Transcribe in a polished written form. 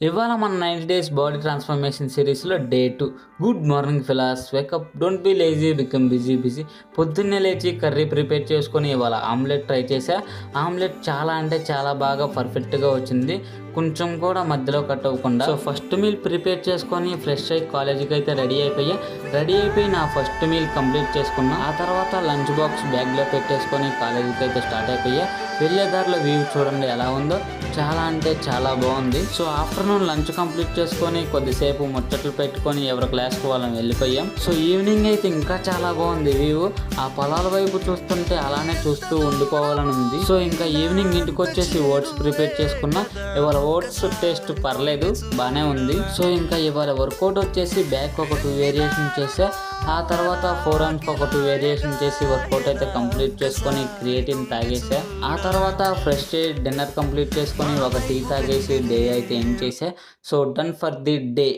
ఇవాళ మన 90 days body transformation సిరీస్లో day 2. Good morning fellas, wake up, don't be lazy, become busy. పొద్దున్నే లేచి కర్రీ ప్రిపేర్ చేసుకొని ఇవాళ ఆమ్లెట్ ట్రై చేశా. ఆమ్లెట్ చాలా అంటే చాలా బాగా పర్ఫెక్ట్గా వచ్చింది, కొంచెం కూడా మధ్యలో కట్ అవ్వకుండా. సో ఫస్ట్ మీల్ ప్రిపేర్ చేసుకొని ఫ్రెష్ అయ్యి కాలేజీకి అయితే రెడీ అయిపోయి నా ఫస్ట్ మీల్ కంప్లీట్ చేసుకున్నా. ఆ తర్వాత లంచ్ బాక్స్ బ్యాగ్లో పెట్టేసుకొని కాలేజీకి అయితే స్టార్ట్ అయిపోయా. వెళ్ళే దారిలో వ్యూ చూడండి ఎలా ఉందో, చాలా అంటే చాలా బాగుంది. సో ఆఫ్టర్నూన్ లంచ్ కంప్లీట్ చేసుకొని కొద్దిసేపు ముచ్చట్లు పెట్టుకొని ఎవరి క్లాస్కి వాళ్ళని వెళ్ళిపోయాం. సో ఈవినింగ్ అయితే ఇంకా చాలా బాగుంది వ్యూ. ఆ పొలాల వైపు చూస్తుంటే అలానే చూస్తూ ఉండిపోవాలని ఉంది. సో ఇంకా ఈవినింగ్ ఇంటికి వచ్చేసి ఓట్స్ ప్రిపేర్ చేసుకున్నా. ఇవాళ ఓట్స్ టేస్ట్ పర్లేదు, బాగానే ఉంది. సో ఇంకా ఇవాళ వర్కౌట్ వచ్చేసి బ్యాక్ ఒక 2 వేరియేషన్ చేసా. ఆ తర్వాత 4 ఆర్మ్స్కి ఒక 2 వేరియేషన్ చేసి వర్కౌట్ అయితే కంప్లీట్ చేసుకొని క్రియేటిన్ తాగేసా. ఆ తర్వాత ఫ్రెష్ డిన్నర్ కంప్లీట్ చేసుకొని ఒక టీ తాగేసి డే అయితే ఏం చేసా. So done for the day.